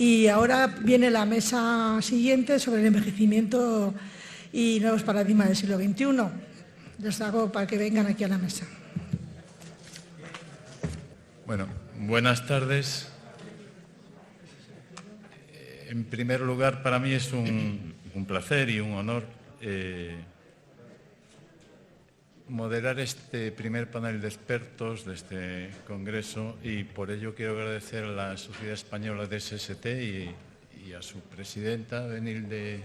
Y ahora viene la mesa siguiente sobre el envejecimiento y nuevos paradigmas del siglo XXI. Les hago para que vengan aquí a la mesa. Bueno, buenas tardes. En primer lugar, para mí es un placer y un honor moderar este primer panel de expertos de este congreso, y por ello quiero agradecer a la Sociedad Española de SST y a su presidenta, Benilde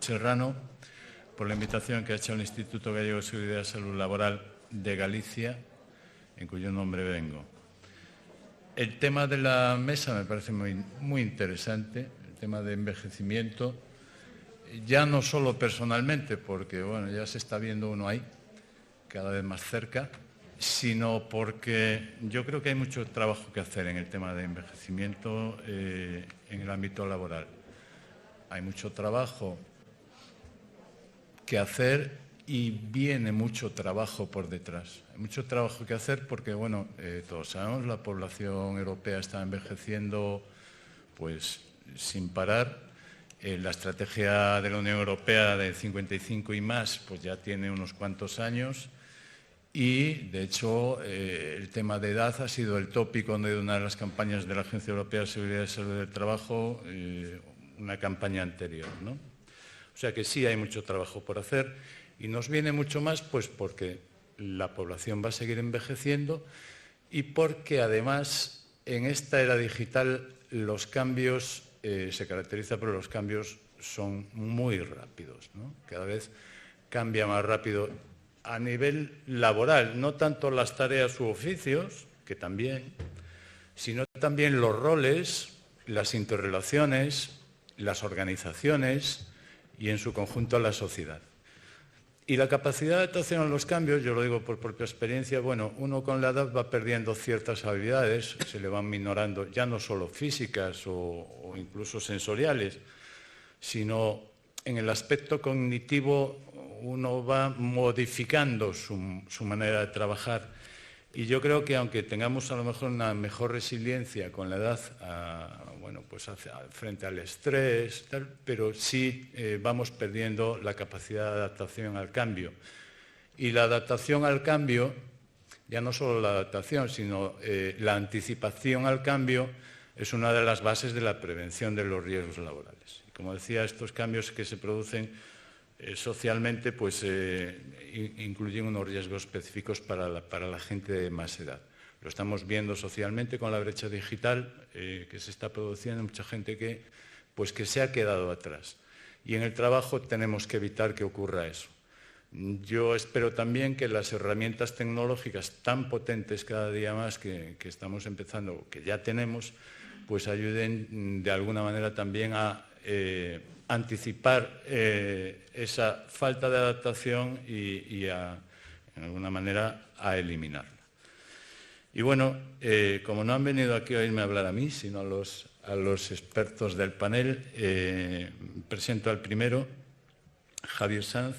Serrano, por la invitación que ha hecho al Instituto Gallego de Seguridad y Salud Laboral de Galicia, en cuyo nombre vengo. El tema de la mesa me parece muy interesante, el tema de envejecimiento, ya no solo personalmente, porque bueno, ya se está viendo uno ahí, cada vez más cerca, sino porque yo creo que hay mucho trabajo que hacer en el tema de envejecimiento en el ámbito laboral. Hay mucho trabajo que hacer y viene mucho trabajo por detrás. Hay mucho trabajo que hacer porque, bueno, todos sabemos, la población europea está envejeciendo pues sin parar. La estrategia de la Unión Europea de 55 y más pues ya tiene unos cuantos años. Y, de hecho, el tema de edad ha sido el tópico de una de las campañas de la Agencia Europea de Seguridad y Salud del Trabajo, una campaña anterior, ¿no? O sea que sí hay mucho trabajo por hacer y nos viene mucho más pues porque la población va a seguir envejeciendo y porque, además, en esta era digital los cambios se caracteriza por los cambios son muy rápidos, ¿no? Cada vez cambia más rápido a nivel laboral, no tanto las tareas u oficios, que también, sino también los roles, las interrelaciones, las organizaciones y, en su conjunto, la sociedad. Y la capacidad de adaptación a los cambios, yo lo digo por propia experiencia, bueno, uno con la edad va perdiendo ciertas habilidades, se le van minorando, ya no solo físicas o incluso sensoriales, sino en el aspecto cognitivo uno va modificando su manera de trabajar. Y yo creo que aunque tengamos a lo mejor una mejor resiliencia con la edad, bueno, pues frente al estrés, tal, pero sí vamos perdiendo la capacidad de adaptación al cambio. Y la adaptación al cambio, ya no solo la adaptación, sino la anticipación al cambio, es una de las bases de la prevención de los riesgos laborales. Y como decía, estos cambios que se producen socialmente pues incluyen unos riesgos específicos para la gente de más edad. Lo estamos viendo socialmente con la brecha digital que se está produciendo, mucha gente que se ha quedado atrás. Y en el trabajo tenemos que evitar que ocurra eso. Yo espero también que las herramientas tecnológicas tan potentes cada día más que estamos empezando, que ya tenemos, pues ayuden de alguna manera también a anticipar esa falta de adaptación y de alguna manera, a eliminarla. Y bueno, como no han venido aquí a oírme hablar a mí, sino a los expertos del panel, presento al primero, Javier Sanz,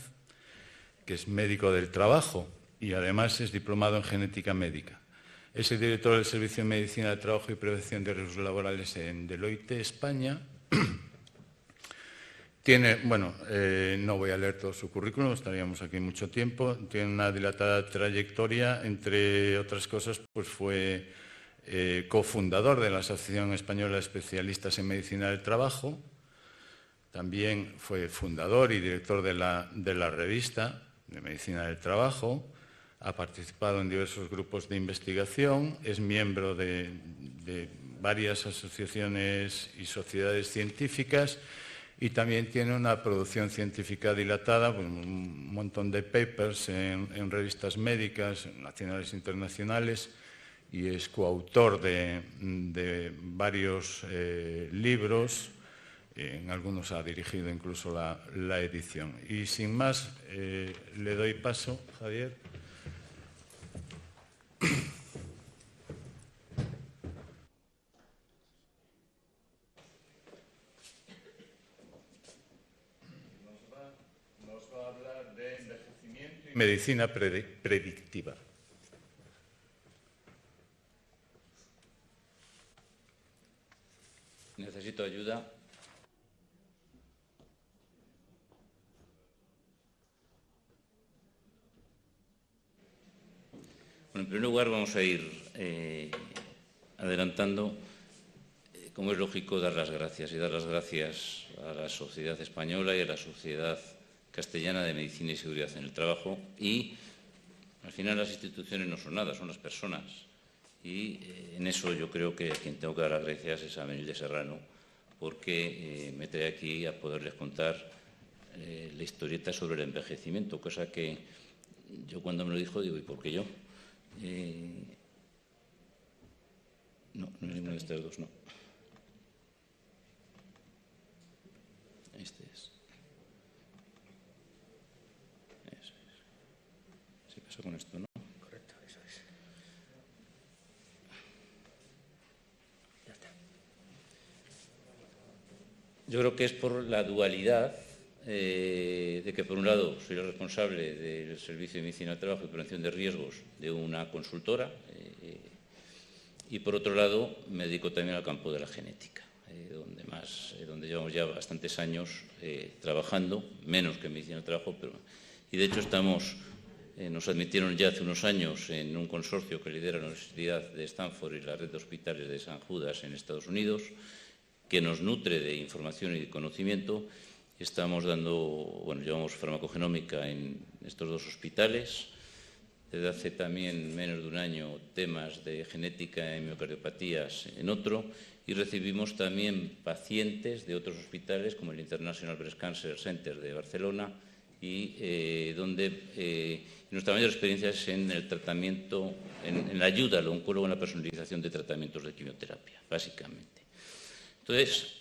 que es médico del trabajo y además es diplomado en genética médica. Es el director del Servicio de Medicina del Trabajo y Prevención de Riesgos Laborales en Deloitte, España. Tiene, bueno, no voy a leer todo su currículum, estaríamos aquí mucho tiempo. Tiene una dilatada trayectoria, entre otras cosas, pues fue cofundador de la Asociación Española de Especialistas en Medicina del Trabajo. También fue fundador y director de la revista de Medicina del Trabajo. Ha participado en diversos grupos de investigación, es miembro de varias asociaciones y sociedades científicas y también tiene una producción científica dilatada, un montón de papers en revistas médicas nacionales e internacionales, y es coautor de varios libros. En algunos ha dirigido incluso la edición. Y sin más, le doy paso, Javier. Nos va a hablar de envejecimiento y medicina predictiva. Necesito ayuda. Bueno, en primer lugar vamos a ir adelantando, como es lógico, dar las gracias a la sociedad española y a la sociedad castellana de medicina y seguridad en el trabajo. Y al final las instituciones no son nada, son las personas. Y en eso yo creo que a quien tengo que dar las gracias es a Benilde Serrano, porque me trae aquí a poderles contar la historieta sobre el envejecimiento, cosa que yo cuando me lo dijo digo, ¿y por qué yo? No es ninguno de estos dos, no. Este es. Eso es. ¿Se pasa con esto, no? Correcto, eso es. Ya está. Yo creo que es por la dualidad de que, por un lado, soy el responsable del Servicio de Medicina del Trabajo y Prevención de Riesgos de una consultora y, por otro lado, me dedico también al campo de la genética, donde llevamos ya bastantes años trabajando, menos que en Medicina del Trabajo, y de hecho nos admitieron ya hace unos años en un consorcio que lidera la Universidad de Stanford y la red de hospitales de San Judas en Estados Unidos, que nos nutre de información y de conocimiento. Llevamos farmacogenómica en estos dos hospitales. Desde hace también menos de un año temas de genética en miocardiopatías en otro, y recibimos también pacientes de otros hospitales como el International Breast Cancer Center de Barcelona y donde nuestra mayor experiencia es en el tratamiento, en la ayuda al oncólogo en la personalización de tratamientos de quimioterapia, básicamente. Entonces,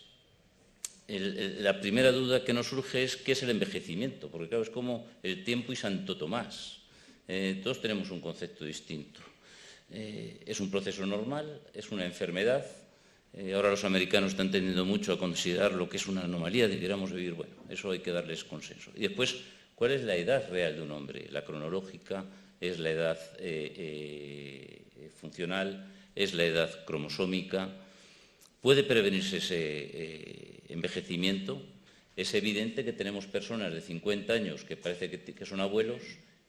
la primera duda que nos surge es ¿qué es el envejecimiento? Porque claro, es como el tiempo y Santo Tomás. Todos tenemos un concepto distinto. Es un proceso normal, es una enfermedad. Ahora los americanos están tendiendo mucho a considerar lo que es una anomalía, debiéramos vivir. Bueno, eso hay que darles consenso. Y después, ¿cuál es la edad real de un hombre? La cronológica es la edad funcional, es la edad cromosómica. ¿Puede prevenirse ese envejecimiento? Es evidente que tenemos personas de 50 años que parece que son abuelos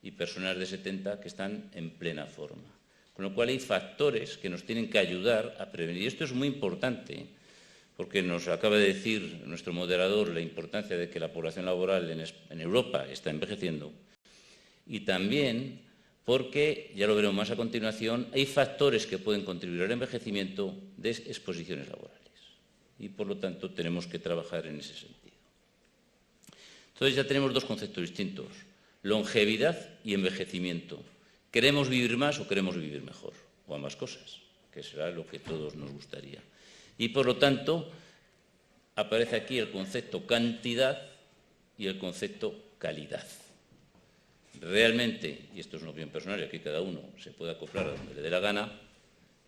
y personas de 70 que están en plena forma. Con lo cual hay factores que nos tienen que ayudar a prevenir. Y esto es muy importante, porque nos acaba de decir nuestro moderador la importancia de que la población laboral en Europa está envejeciendo. Y también porque, ya lo veremos más a continuación, hay factores que pueden contribuir al envejecimiento de exposiciones laborales. Y, por lo tanto, tenemos que trabajar en ese sentido. Entonces, ya tenemos dos conceptos distintos: longevidad y envejecimiento. ¿Queremos vivir más o queremos vivir mejor? O ambas cosas, que será lo que todos nos gustaría. Y, por lo tanto, aparece aquí el concepto cantidad y el concepto calidad. Realmente, y esto es una opinión personal y aquí cada uno se puede acoplar a donde le dé la gana,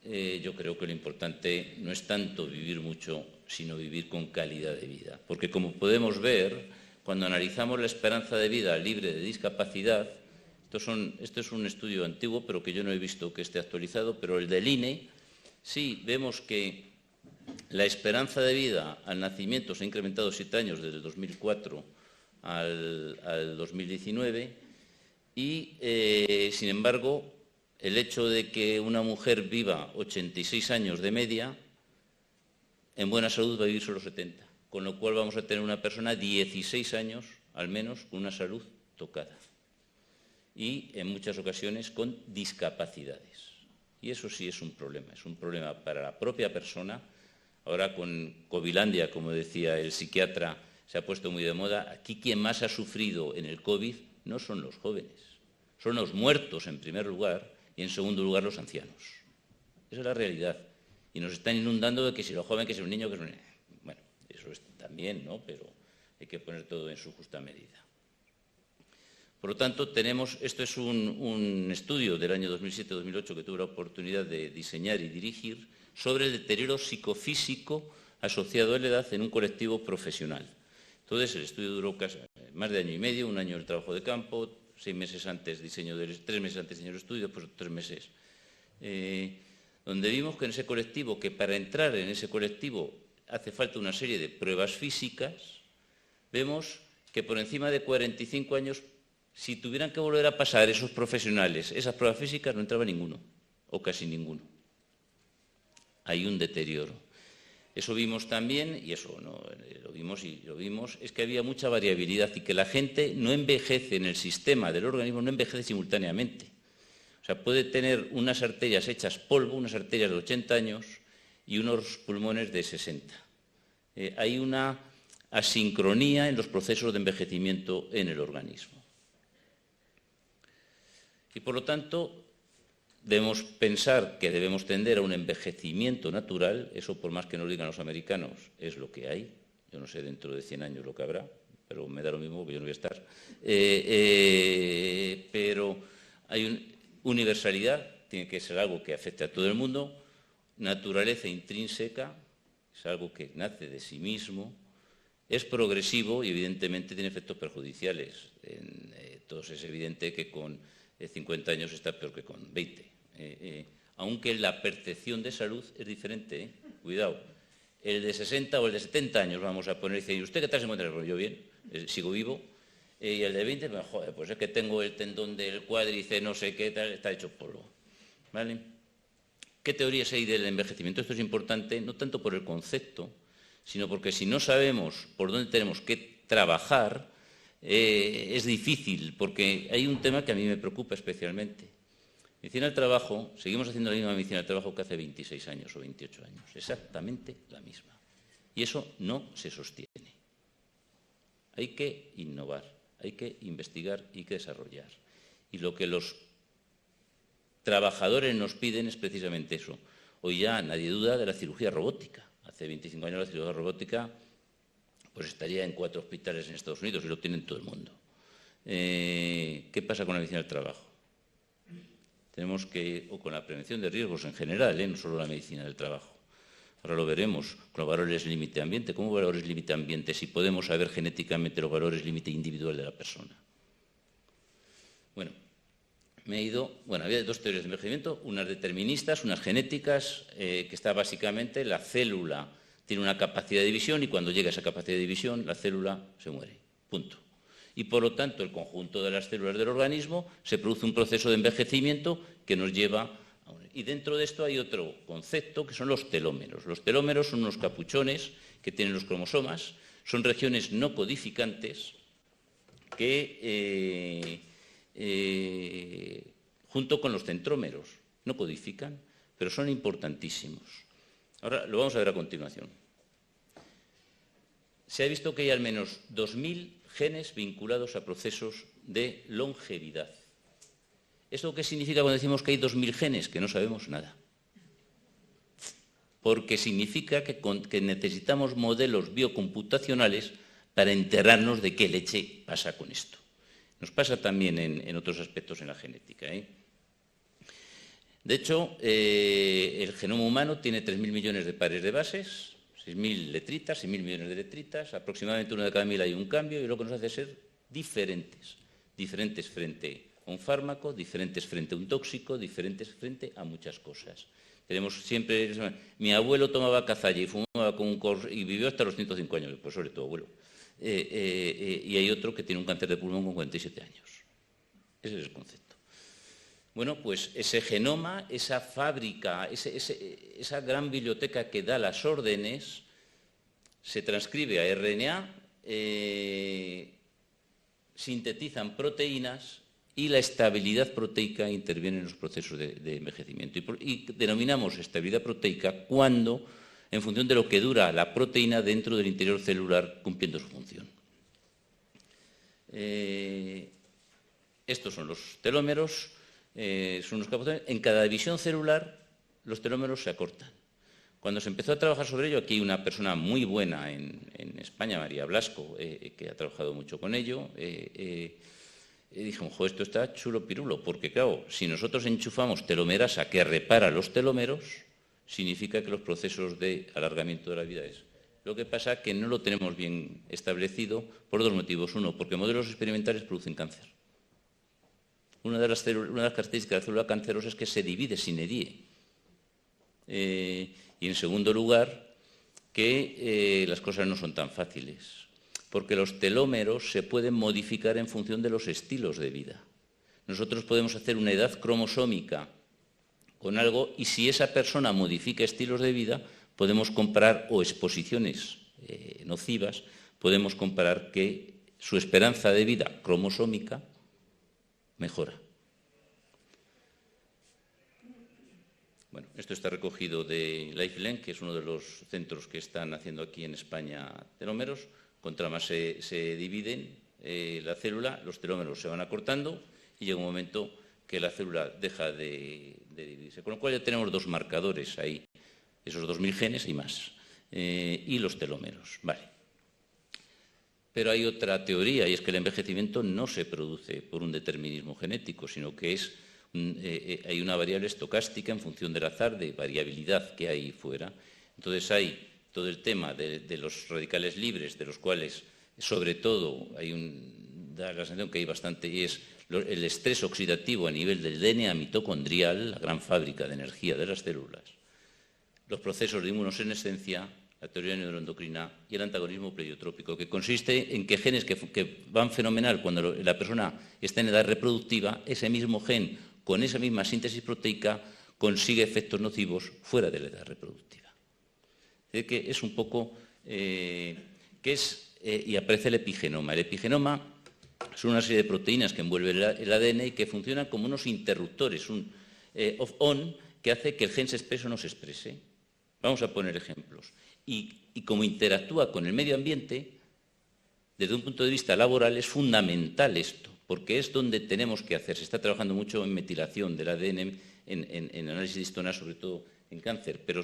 yo creo que lo importante no es tanto vivir mucho, sino vivir con calidad de vida. Porque como podemos ver, cuando analizamos la esperanza de vida libre de discapacidad, esto es un estudio antiguo, pero que yo no he visto que esté actualizado, pero el del INE, sí vemos que la esperanza de vida al nacimiento se ha incrementado 7 años desde el 2004 al 2019 y, sin embargo, el hecho de que una mujer viva 86 años de media, en buena salud va a vivir solo 70, con lo cual vamos a tener una persona 16 años, al menos, con una salud tocada y, en muchas ocasiones, con discapacidades. Y eso sí es un problema para la propia persona. Ahora con Covilandia, como decía el psiquiatra, se ha puesto muy de moda. Aquí quien más ha sufrido en el COVID no son los jóvenes, son los muertos en primer lugar y en segundo lugar los ancianos. Esa es la realidad. Y nos están inundando de que si lo joven, que si un niño, que si un niño. Bueno, eso es también, ¿no? Pero hay que poner todo en su justa medida. Por lo tanto, esto es un estudio del año 2007-2008 que tuve la oportunidad de diseñar y dirigir sobre el deterioro psicofísico asociado a la edad en un colectivo profesional. Entonces, el estudio duró más de año y medio, un año el trabajo de campo, 3 meses antes diseño del estudio, después 3 meses, donde vimos que en ese colectivo, que para entrar en ese colectivo hace falta una serie de pruebas físicas, vemos que por encima de 45 años, si tuvieran que volver a pasar esos profesionales esas pruebas físicas, no entraba ninguno, o casi ninguno. Hay un deterioro. Eso vimos también, y eso no, lo vimos, es que había mucha variabilidad y que la gente no envejece en el sistema del organismo, no envejece simultáneamente. O sea, puede tener unas arterias hechas polvo, unas arterias de 80 años y unos pulmones de 60. Hay una asincronía en los procesos de envejecimiento en el organismo. Y por lo tanto, debemos pensar que debemos tender a un envejecimiento natural. Eso, por más que nos digan los americanos, es lo que hay. Yo no sé dentro de 100 años lo que habrá, pero me da lo mismo, que yo no voy a estar. Pero hay una universalidad, tiene que ser algo que afecte a todo el mundo. Naturaleza intrínseca, es algo que nace de sí mismo. Es progresivo y evidentemente tiene efectos perjudiciales. Todos es evidente que con 50 años está peor que con 20. Aunque la percepción de salud es diferente, cuidado. El de 60 o el de 70 años, vamos a poner, dice, ¿y usted qué tal se encuentra? Pues yo bien, sigo vivo. Y el de 20, pues, joder, pues es que tengo el tendón del cuádriceps, no sé qué tal, está hecho polvo. ¿Vale? ¿Qué teorías hay del envejecimiento? Esto es importante, no tanto por el concepto, sino porque si no sabemos por dónde tenemos que trabajar, es difícil, porque hay un tema que a mí me preocupa especialmente. Medicina del trabajo, seguimos haciendo la misma medicina del trabajo que hace 26 años o 28 años, exactamente la misma. Y eso no se sostiene. Hay que innovar, hay que investigar y que desarrollar. Y lo que los trabajadores nos piden es precisamente eso. Hoy ya nadie duda de la cirugía robótica. Hace 25 años la cirugía robótica pues estaría en 4 hospitales en Estados Unidos y lo tienen todo el mundo. ¿Qué pasa con la medicina del trabajo? Tenemos que, o con la prevención de riesgos en general, no solo la medicina del trabajo. Ahora lo veremos con los valores límite ambiente. ¿Cómo valores límite ambiente si podemos saber genéticamente los valores límite individual de la persona? Bueno, había 2 teorías de envejecimiento, unas deterministas, unas genéticas, que está básicamente la célula tiene una capacidad de división y cuando llega a esa capacidad de división la célula se muere, punto. Y por lo tanto el conjunto de las células del organismo se produce un proceso de envejecimiento que nos lleva a y dentro de esto hay otro concepto que son los telómeros. Los telómeros son unos capuchones que tienen los cromosomas, son regiones no codificantes que junto con los centrómeros no codifican, pero son importantísimos. Ahora lo vamos a ver a continuación. Se ha visto que hay al menos 2000 genes vinculados a procesos de longevidad. ¿Esto qué significa cuando decimos que hay 2000 genes? Que no sabemos nada. Porque significa que necesitamos modelos biocomputacionales para enterarnos de qué leche pasa con esto. Nos pasa también en otros aspectos en la genética. De hecho, el genoma humano tiene 3.000 millones de pares de bases, 6.000 letritas, 6.000 millones de letritas, aproximadamente 1 de cada 1.000 hay un cambio y lo que nos hace ser diferentes frente a un fármaco, diferentes frente a un tóxico, diferentes frente a muchas cosas. Tenemos siempre, mi abuelo tomaba cazalla y fumaba con un y vivió hasta los 105 años, pues sobre tu abuelo. Y hay otro que tiene un cáncer de pulmón con 47 años. Ese es el concepto. Bueno, pues ese genoma, esa fábrica, esa gran biblioteca que da las órdenes, se transcribe a RNA, sintetizan proteínas y la estabilidad proteica interviene en los procesos de envejecimiento. Y denominamos estabilidad proteica cuando, en función de lo que dura la proteína dentro del interior celular cumpliendo su función. Estos son los telómeros. Son unos capuchones. En cada división celular los telómeros se acortan. Cuando se empezó a trabajar sobre ello, aquí hay una persona muy buena en España, María Blasco, que ha trabajado mucho con ello, dijo, ojo, esto está chulo pirulo, porque claro, si nosotros enchufamos telomerasa que repara los telómeros, significa que los procesos de alargamiento de la vida es. Lo que pasa es que no lo tenemos bien establecido por 2 motivos. Uno, porque modelos experimentales producen cáncer. Una de las características de la célula cancerosa es que se divide sin edie. Y en segundo lugar, que las cosas no son tan fáciles, porque los telómeros se pueden modificar en función de los estilos de vida. Nosotros podemos hacer una edad cromosómica con algo y si esa persona modifica estilos de vida, podemos comparar, o exposiciones nocivas, podemos comparar que su esperanza de vida cromosómica mejora. Bueno, esto está recogido de Lifeline, que es uno de los centros que están haciendo aquí en España telómeros. Contra más se dividen la célula, los telómeros se van acortando y llega un momento que la célula deja de dividirse. Con lo cual ya tenemos dos marcadores ahí, esos 2000 genes y más, y los telómeros. Vale. Pero hay otra teoría, y es que el envejecimiento no se produce por un determinismo genético, sino que hay una variable estocástica en función del azar, de variabilidad que hay fuera. Entonces hay todo el tema de los radicales libres, de los cuales, sobre todo, da la sensación que hay bastante, y es el estrés oxidativo a nivel del DNA mitocondrial, la gran fábrica de energía de las células, los procesos de inmunosenescencia, la teoría neuroendocrina y el antagonismo pleiotrópico, que consiste en que genes que van fenomenal cuando la persona está en edad reproductiva, ese mismo gen, con esa misma síntesis proteica, consigue efectos nocivos fuera de la edad reproductiva. Es que es un poco, y aparece el epigenoma. El epigenoma son una serie de proteínas que envuelven el ADN y que funcionan como unos interruptores, un off-on, que hace que el gen se exprese o no se exprese. Vamos a poner ejemplos. Y como interactúa con el medio ambiente, desde un punto de vista laboral es fundamental esto, porque es donde tenemos que hacer. Se está trabajando mucho en metilación del ADN, en análisis de histonas, sobre todo en cáncer, pero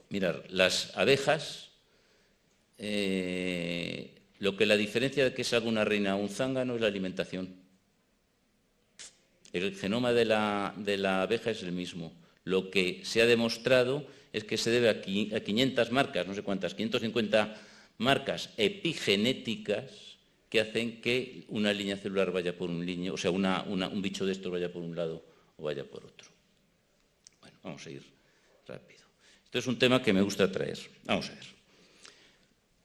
mirar, las abejas, lo que la diferencia de que salga una reina o un zángano es la alimentación. El genoma de la abeja es el mismo. Lo que se ha demostrado es que se debe a 500 marcas, no sé cuántas, 550 marcas epigenéticas que hacen que una línea celular vaya por un línea, o sea, un bicho de estos vaya por un lado o vaya por otro. Bueno, vamos a ir rápido. Esto es un tema que me gusta traer. Vamos a ver.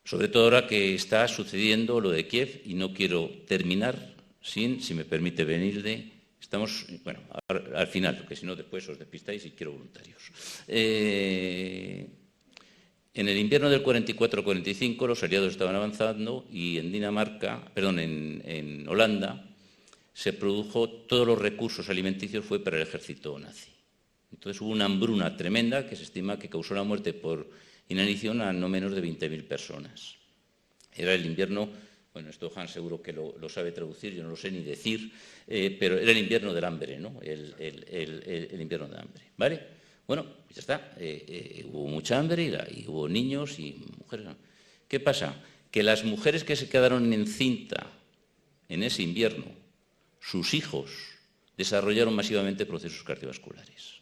Sobre todo ahora que está sucediendo lo de Kiev, y no quiero terminar sin, si me permite venir estamos, bueno, al final, porque si no después os despistáis y quiero voluntarios. En el invierno del 44-45 los aliados estaban avanzando y en Holanda se produjo, todos los recursos alimenticios fue para el ejército nazi. Entonces hubo una hambruna tremenda que se estima que causó la muerte por inanición a no menos de 20.000 personas. Era el invierno, bueno, esto Hans seguro que lo sabe traducir, yo no lo sé ni decir, pero era el invierno del hambre, ¿no? El invierno del hambre, ¿vale? Bueno, pues ya está, hubo mucha hambre y hubo niños y mujeres. ¿Qué pasa? Que las mujeres que se quedaron encinta en ese invierno, sus hijos desarrollaron masivamente procesos cardiovasculares.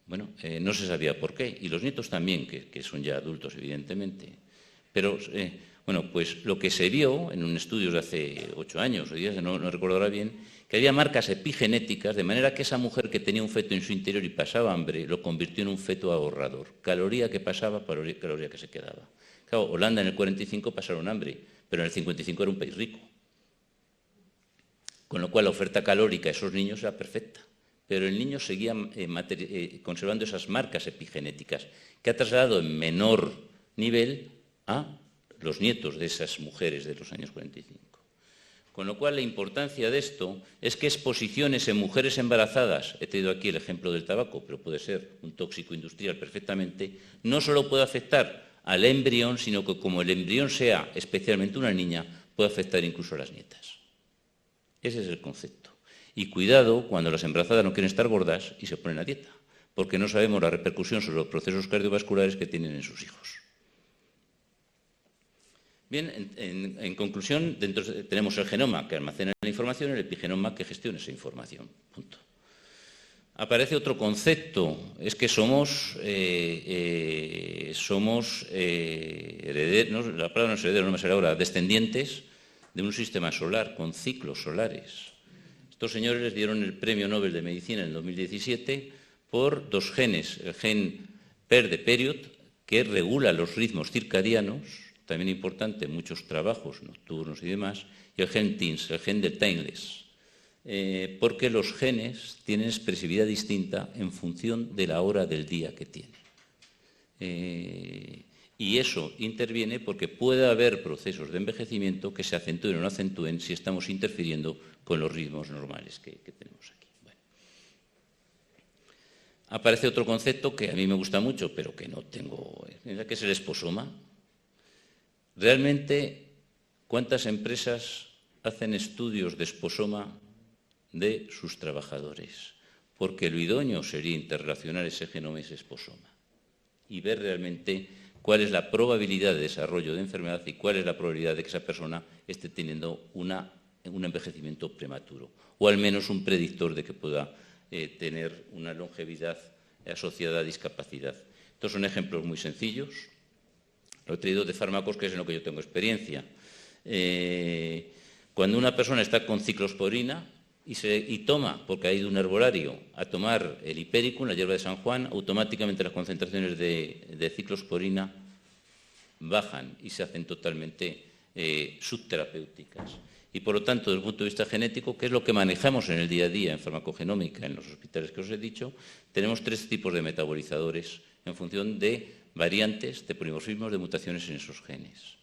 Bueno, no se sabía por qué, y los nietos también, que son ya adultos, evidentemente. Pero, bueno, pues lo que se vio en un estudio de hace 8 años o 10, no recuerdo ahora bien, que había marcas epigenéticas, de manera que esa mujer que tenía un feto en su interior y pasaba hambre, lo convirtió en un feto ahorrador. Caloría que pasaba, caloría que se quedaba. Claro, Holanda en el 45 pasaron hambre, pero en el 55 era un país rico. Con lo cual la oferta calórica a esos niños era perfecta. Pero el niño seguía conservando esas marcas epigenéticas, que ha trasladado en menor nivel a los nietos de esas mujeres de los años 45. Con lo cual la importancia de esto es que exposiciones en mujeres embarazadas, he traído aquí el ejemplo del tabaco, pero puede ser un tóxico industrial perfectamente, no solo puede afectar al embrión, sino que como el embrión sea especialmente una niña, puede afectar incluso a las nietas. Ese es el concepto. Y cuidado cuando las embarazadas no quieren estar gordas y se ponen a dieta, porque no sabemos la repercusión sobre los procesos cardiovasculares que tienen en sus hijos. Bien, en conclusión, tenemos el genoma que almacena la información y el epigenoma que gestiona esa información. Punto. Aparece otro concepto, es que somos herederos, la palabra no es heredero, no me sale ahora, descendientes de un sistema solar con ciclos solares. Estos señores les dieron el Premio Nobel de Medicina en el 2017 por 2 genes, el gen PER de Period, que regula los ritmos circadianos, también importante en muchos trabajos nocturnos y demás, y el gen TINS, el gen del timeless, porque los genes tienen expresividad distinta en función de la hora del día que tienen. Y eso interviene porque puede haber procesos de envejecimiento que se acentúen o no acentúen si estamos interfiriendo con los ritmos normales que tenemos aquí. Bueno. Aparece otro concepto que a mí me gusta mucho, pero que no tengo, que es el esposoma. Realmente, ¿cuántas empresas hacen estudios de esposoma de sus trabajadores? Porque lo idóneo sería interrelacionar ese genoma y ese esposoma y ver realmente cuál es la probabilidad de desarrollo de enfermedad y cuál es la probabilidad de que esa persona esté teniendo un envejecimiento prematuro, o al menos un predictor de que pueda tener una longevidad asociada a discapacidad. Estos son ejemplos muy sencillos. Lo he traído de fármacos, que es en lo que yo tengo experiencia. Cuando una persona está con ciclosporina y toma, porque ha ido a un herbolario a tomar el hipericum, la hierba de San Juan, automáticamente las concentraciones de ciclosporina bajan y se hacen totalmente subterapéuticas. Y por lo tanto, desde el punto de vista genético, que es lo que manejamos en el día a día en farmacogenómica, en los hospitales que os he dicho, tenemos 3 tipos de metabolizadores en función de variantes, de polimorfismos, de mutaciones en esos genes.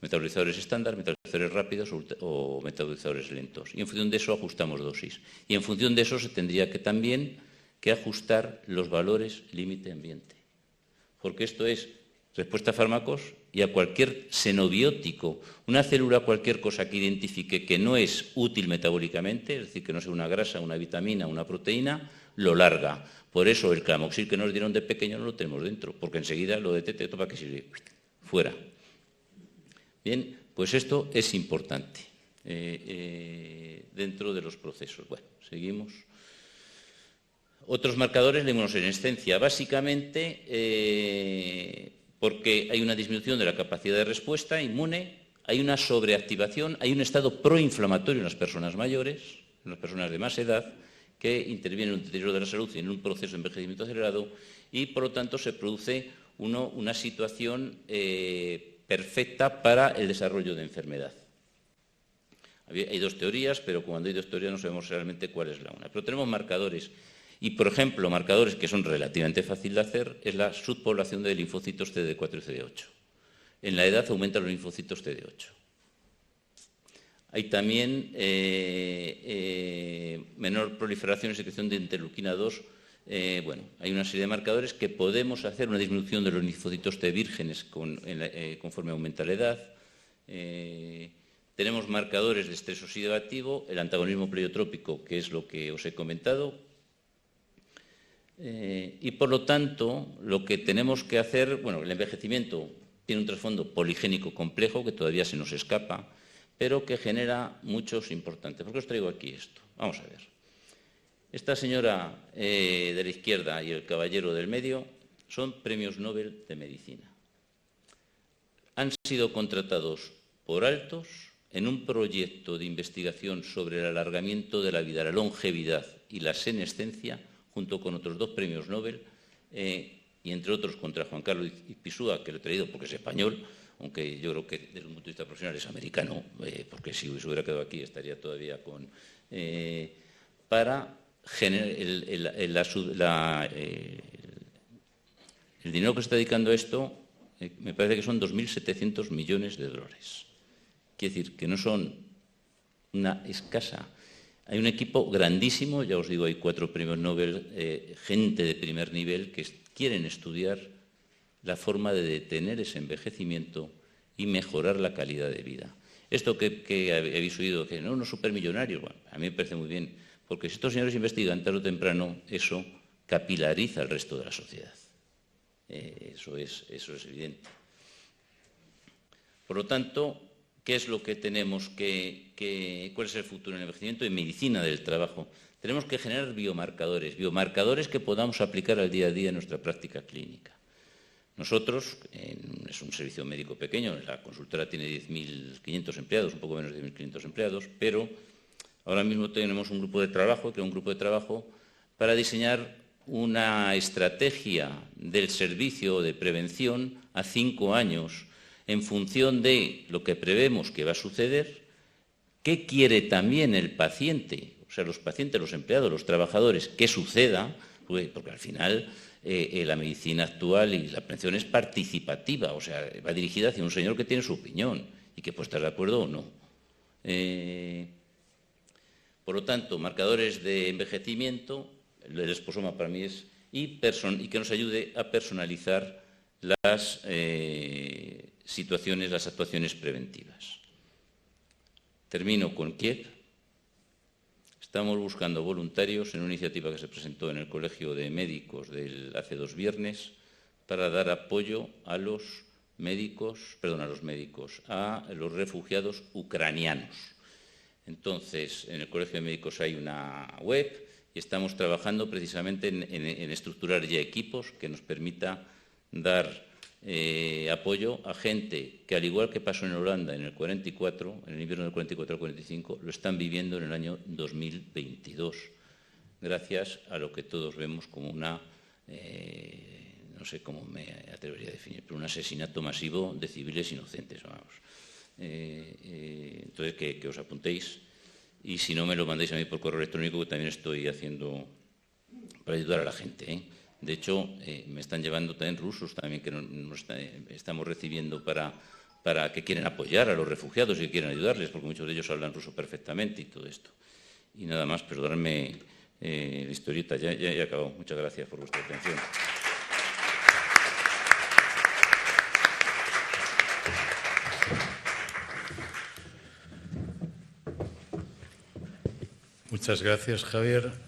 Metabolizadores estándar, metabolizadores rápidos o metabolizadores lentos. Y en función de eso ajustamos dosis. Y en función de eso se tendría que también que ajustar los valores límite ambiente. Porque esto es respuesta a fármacos y a cualquier xenobiótico, una célula, cualquier cosa que identifique que no es útil metabólicamente, es decir, que no sea una grasa, una vitamina, una proteína, lo larga. Por eso el clamoxil que nos dieron de pequeño no lo tenemos dentro, porque enseguida lo detecta, ¿para qué sirve? Fuera. Bien, pues esto es importante dentro de los procesos. Bueno, seguimos. Otros marcadores, la inmunosenescencia, básicamente porque hay una disminución de la capacidad de respuesta inmune, hay una sobreactivación, hay un estado proinflamatorio en las personas mayores, en las personas de más edad, que interviene en el deterioro de la salud y en un proceso de envejecimiento acelerado, y por lo tanto se produce una situación perfecta para el desarrollo de enfermedad. Hay 2 teorías, pero cuando hay 2 teorías no sabemos realmente cuál es la una. Pero tenemos marcadores. Y, por ejemplo, marcadores que son relativamente fáciles de hacer es la subpoblación de linfocitos CD4 y CD8. En la edad aumentan los linfocitos CD8. Hay también menor proliferación y secreción de interleuquina 2. Bueno, hay una serie de marcadores que podemos hacer una disminución de los linfocitos T vírgenes conforme aumenta la edad. Tenemos marcadores de estrés oxidativo, el antagonismo pleiotrópico, que es lo que os he comentado. Y por lo tanto, lo que tenemos que hacer, bueno, el envejecimiento tiene un trasfondo poligénico complejo que todavía se nos escapa, pero que genera muchos importantes. ¿Por qué os traigo aquí esto? Vamos a ver. Esta señora de la izquierda y el caballero del medio son premios Nobel de Medicina. Han sido contratados por Altos en un proyecto de investigación sobre el alargamiento de la vida, la longevidad y la senescencia, junto con otros 2 premios Nobel, y entre otros contra Juan Carlos Ispizúa, que lo he traído porque es español, aunque yo creo que desde un punto de vista profesional es americano, porque si se hubiera quedado aquí estaría todavía con... para generar el dinero que se está dedicando a esto, me parece que son 2.700 millones de dólares. Quiere decir que no son una escasa... Hay un equipo grandísimo, ya os digo, hay 4 premios Nobel, gente de primer nivel que quieren estudiar la forma de detener ese envejecimiento y mejorar la calidad de vida. Esto que habéis oído, que no, unos supermillonarios, bueno, a mí me parece muy bien, porque si estos señores investigan tarde o temprano, eso capilariza el resto de la sociedad. Eso es evidente. Por lo tanto, ¿qué es lo que tenemos cuál es el futuro en el envejecimiento? En medicina del trabajo tenemos que generar biomarcadores que podamos aplicar al día a día en nuestra práctica clínica. Nosotros, es un servicio médico pequeño, la consultora tiene 10.500 empleados, un poco menos de 10.500 empleados, pero ahora mismo tenemos un grupo de trabajo para diseñar una estrategia del servicio de prevención a 5 años, en función de lo que prevemos que va a suceder, qué quiere también el paciente, o sea, los pacientes, los empleados, los trabajadores, que suceda, porque al final la medicina actual y la prevención es participativa, o sea, va dirigida hacia un señor que tiene su opinión y que puede estar de acuerdo o no. Por lo tanto, marcadores de envejecimiento, el esposoma para mí es, y que nos ayude a personalizar las situaciones, las actuaciones preventivas. Termino con Kiev. Estamos buscando voluntarios en una iniciativa que se presentó en el Colegio de Médicos hace 2 viernes para dar apoyo a los refugiados ucranianos. Entonces, en el Colegio de Médicos hay una web y estamos trabajando precisamente en estructurar ya equipos que nos permita dar apoyo a gente que, al igual que pasó en Holanda en el 44, en el invierno del 44 al 45, lo están viviendo en el año 2022, gracias a lo que todos vemos como una, no sé cómo me atrevería a definir, pero un asesinato masivo de civiles inocentes, vamos. Entonces, que os apuntéis, y si no, me lo mandéis a mí por correo electrónico, que también estoy haciendo para ayudar a la gente, De hecho, me están llevando también rusos también que estamos recibiendo para que quieren apoyar a los refugiados y que quieren ayudarles, porque muchos de ellos hablan ruso perfectamente y todo esto. Y nada más, perdonadme la historieta, ya he acabado. Muchas gracias por vuestra atención. Muchas gracias, Javier.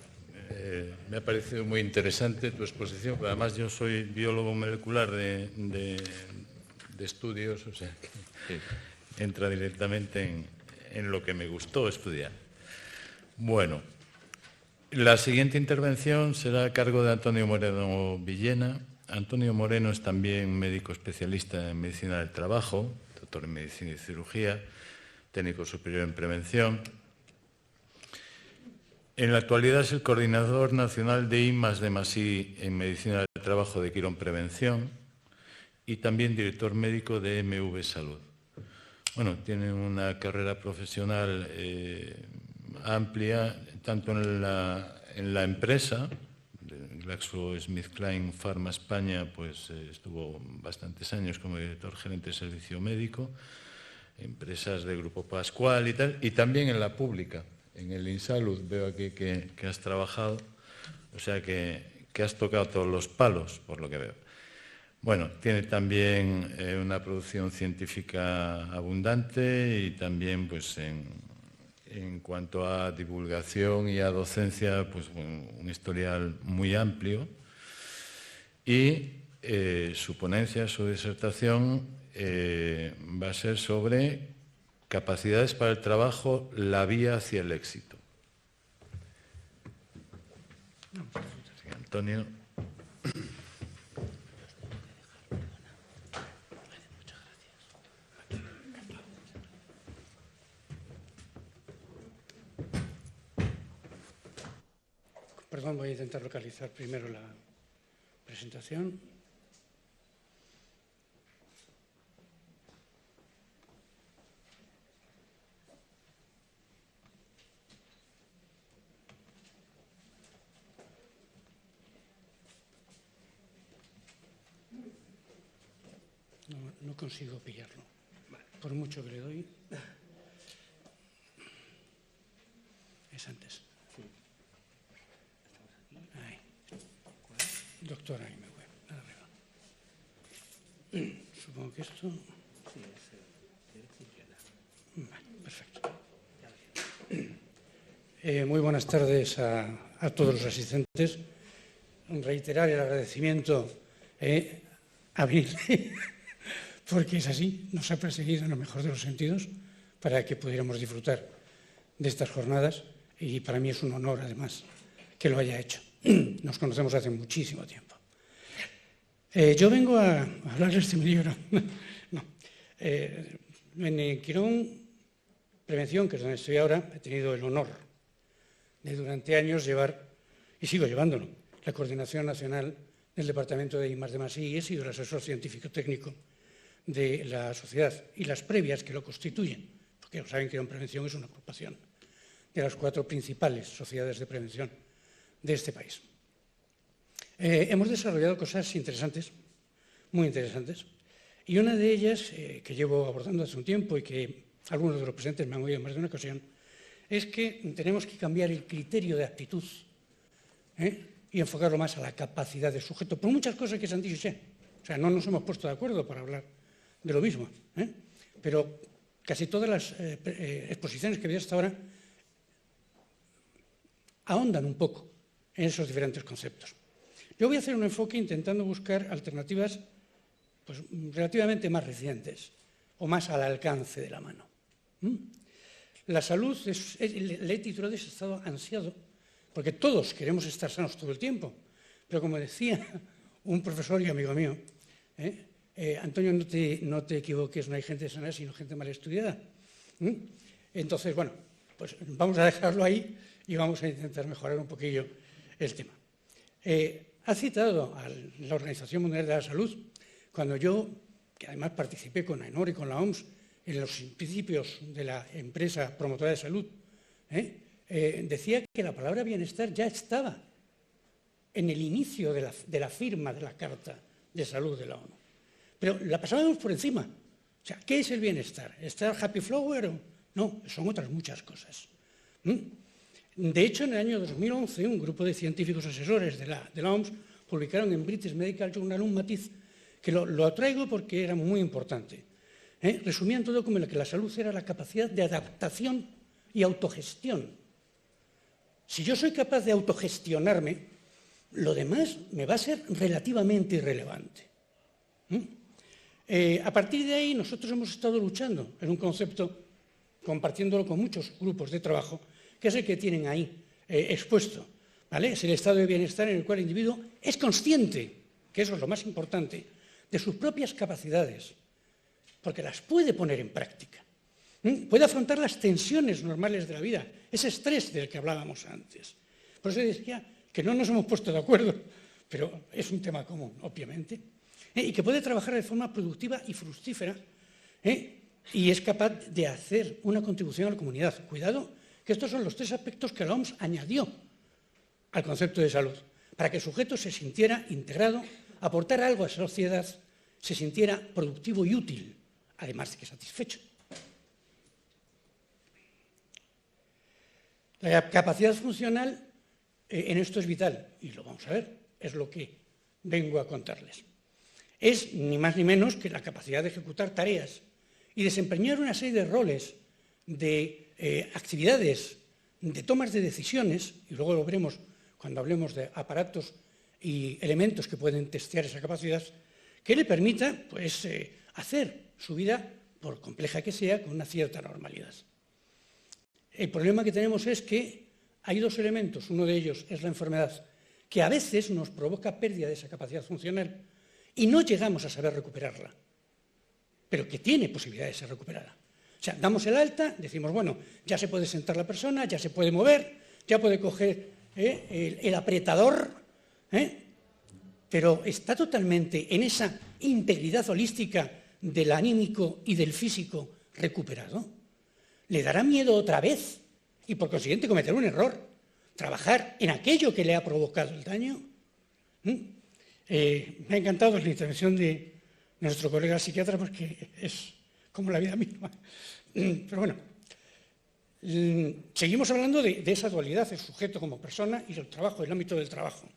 Me ha parecido muy interesante tu exposición, pero además yo soy biólogo molecular de estudios, o sea, que entra directamente en lo que me gustó estudiar. Bueno, la siguiente intervención será a cargo de Antonio Moreno Villena. Antonio Moreno es también médico especialista en medicina del trabajo, doctor en medicina y cirugía, técnico superior en prevención. En la actualidad es el coordinador nacional de I+D+I en medicina del trabajo de Quirón Prevención y también director médico de MV Salud. Bueno, tiene una carrera profesional amplia, tanto en la empresa, GlaxoSmithKline Pharma España, pues estuvo bastantes años como director gerente de servicio médico, empresas de Grupo Pascual y tal, y también en la pública. En el InSalud veo aquí que has trabajado, o sea que has tocado todos los palos, por lo que veo. Bueno, tiene también una producción científica abundante y también, pues, en cuanto a divulgación y a docencia, pues, un historial muy amplio. Y su ponencia, su disertación, va a ser sobre capacidades para el trabajo, la vía hacia el éxito. Antonio. Perdón, voy a intentar localizar primero la presentación. No consigo pillarlo. Por mucho que le doy. Es antes. Ahí. Doctora Imegüe, arriba. Supongo que esto... Vale, perfecto. Muy buenas tardes a todos los asistentes. Reiterar el agradecimiento a Bill, porque es así, nos ha perseguido en lo mejor de los sentidos para que pudiéramos disfrutar de estas jornadas y para mí es un honor, además, que lo haya hecho. Nos conocemos hace muchísimo tiempo. Yo vengo a hablarles de mi libro. No. En Quirón Prevención, que es donde estoy ahora, he tenido el honor de durante años llevar, y sigo llevándolo, la Coordinación Nacional de del Departamento de I+D+I y he sido el asesor científico-técnico de la sociedad y las previas que lo constituyen, porque saben que la prevención es una agrupación de las 4 principales sociedades de prevención de este país. Hemos desarrollado cosas interesantes, muy interesantes, y una de ellas, que llevo abordando hace un tiempo y que algunos de los presentes me han oído en más de una ocasión, es que tenemos que cambiar el criterio de aptitud y enfocarlo más a la capacidad del sujeto, por muchas cosas que se han dicho ya. O sea, no nos hemos puesto de acuerdo para hablar de lo mismo, pero casi todas las exposiciones que he visto hasta ahora ahondan un poco en esos diferentes conceptos. Yo voy a hacer un enfoque intentando buscar alternativas pues, relativamente más recientes o más al alcance de la mano. La salud, le he titulado ese estado ansiado, porque todos queremos estar sanos todo el tiempo, pero como decía un profesor y amigo mío, Antonio, no te equivoques, no hay gente sana sino gente mal estudiada. Entonces, bueno, pues vamos a dejarlo ahí y vamos a intentar mejorar un poquillo el tema. Ha citado a la Organización Mundial de la Salud, cuando yo, que además participé con AENOR y con la OMS en los principios de la empresa promotora de salud, decía que la palabra bienestar ya estaba en el inicio de la firma de la Carta de Salud de la ONU. Pero la pasábamos por encima. O sea, ¿qué es el bienestar? ¿Estar happy flower? No, son otras muchas cosas. De hecho, en el año 2011, un grupo de científicos asesores de la OMS publicaron en British Medical Journal un matiz que lo traigo porque era muy importante. Resumían todo como que la salud era la capacidad de adaptación y autogestión. Si yo soy capaz de autogestionarme, lo demás me va a ser relativamente irrelevante. A partir de ahí, nosotros hemos estado luchando en un concepto, compartiéndolo con muchos grupos de trabajo, que es el que tienen ahí expuesto. ¿Vale? Es el estado de bienestar en el cual el individuo es consciente, que eso es lo más importante, de sus propias capacidades, porque las puede poner en práctica. Puede afrontar las tensiones normales de la vida, ese estrés del que hablábamos antes. Por eso decía que no nos hemos puesto de acuerdo, pero es un tema común, obviamente, y que puede trabajar de forma productiva y fructífera, y es capaz de hacer una contribución a la comunidad. Cuidado, que estos son los 3 aspectos que la OMS añadió al concepto de salud, para que el sujeto se sintiera integrado, aportar algo a la sociedad, se sintiera productivo y útil, además de que satisfecho. La capacidad funcional en esto es vital, y lo vamos a ver, es lo que vengo a contarles. Es ni más ni menos que la capacidad de ejecutar tareas y desempeñar una serie de roles, de actividades, de tomas de decisiones, y luego lo veremos cuando hablemos de aparatos y elementos que pueden testear esa capacidad, que le permita pues, hacer su vida, por compleja que sea, con una cierta normalidad. El problema que tenemos es que hay 2 elementos, uno de ellos es la enfermedad, que a veces nos provoca pérdida de esa capacidad funcional y no llegamos a saber recuperarla, pero que tiene posibilidad de ser recuperada. O sea, damos el alta, decimos, bueno, ya se puede sentar la persona, ya se puede mover, ya puede coger el apretador, pero está totalmente en esa integridad holística del anímico y del físico recuperado. ¿Le dará miedo otra vez y por consiguiente cometer un error? ¿Trabajar en aquello que le ha provocado el daño? Me ha encantado la intervención de nuestro colega psiquiatra porque es como la vida misma. Pero bueno, seguimos hablando de esa dualidad, el sujeto como persona y el trabajo, el ámbito del trabajo.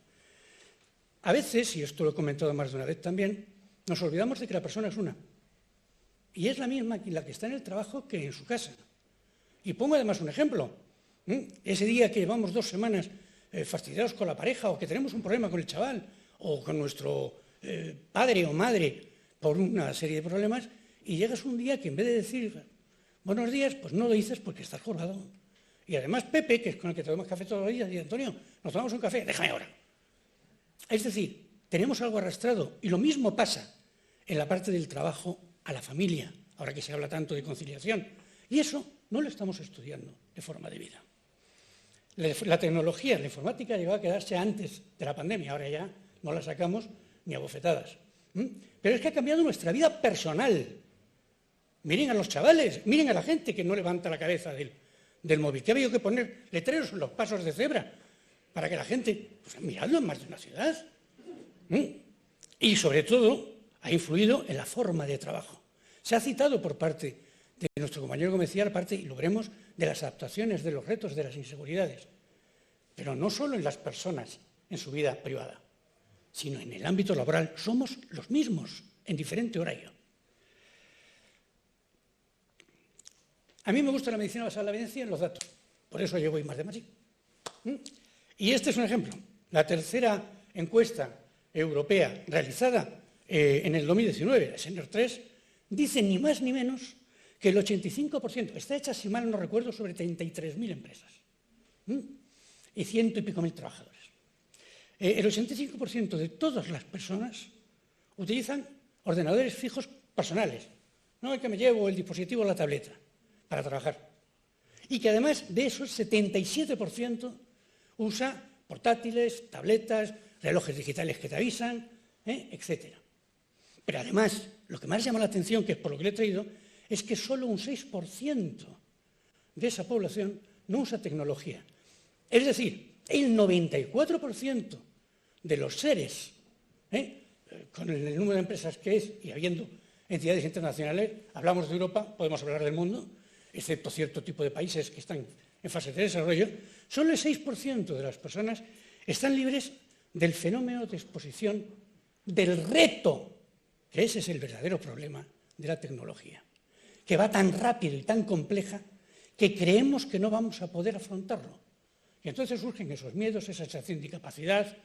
A veces, y esto lo he comentado más de una vez también, nos olvidamos de que la persona es una. Y es la misma la que está en el trabajo que en su casa. Y pongo además un ejemplo. Ese día que llevamos 2 semanas fastidiados con la pareja o que tenemos un problema con el chaval o con nuestro padre o madre por una serie de problemas y llegas un día que en vez de decir buenos días, pues no lo dices porque estás jorobado. Y además Pepe, que es con el que tomamos café todos los días, dice, Antonio, nos tomamos un café, déjame ahora. Es decir, tenemos algo arrastrado y lo mismo pasa en la parte del trabajo a la familia, ahora que se habla tanto de conciliación. Y eso no lo estamos estudiando de forma debida. La tecnología, la informática llegó a quedarse antes de la pandemia, ahora ya no la sacamos ni a bofetadas. Pero es que ha cambiado nuestra vida personal. Miren a los chavales, miren a la gente que no levanta la cabeza del móvil, que ha habido que poner letreros en los pasos de cebra para que la gente, pues miradlo en más de una ciudad. Y sobre todo ha influido en la forma de trabajo. Se ha citado por parte de nuestro compañero comercial, parte, y lo veremos, de las adaptaciones, de los retos, de las inseguridades. Pero no solo en las personas, en su vida privada, sino en el ámbito laboral. Somos los mismos, en diferente horario. A mí me gusta la medicina basada en la evidencia en los datos. Por eso yo voy más de Madrid. Y este es un ejemplo. La tercera encuesta europea realizada en el 2019, la Senior 3, dice ni más ni menos que el 85%, está hecha, si mal no recuerdo, sobre 33.000 empresas y 100 y pico mil trabajadores. El 85% de todas las personas utilizan ordenadores fijos personales, no el que me llevo el dispositivo o la tableta, para trabajar. Y que además de eso, el 77% usa portátiles, tabletas, relojes digitales que te avisan, etc. Pero además, lo que más llama la atención, que es por lo que le he traído, es que solo un 6% de esa población no usa tecnología. Es decir, el 94% de los seres, con el número de empresas que es, y habiendo entidades internacionales, hablamos de Europa, podemos hablar del mundo, excepto cierto tipo de países que están en fase de desarrollo, solo el 6% de las personas están libres del fenómeno de exposición, del reto, que ese es el verdadero problema de la tecnología, que va tan rápido y tan compleja que creemos que no vamos a poder afrontarlo. Y entonces surgen esos miedos, esa sensación de incapacidad,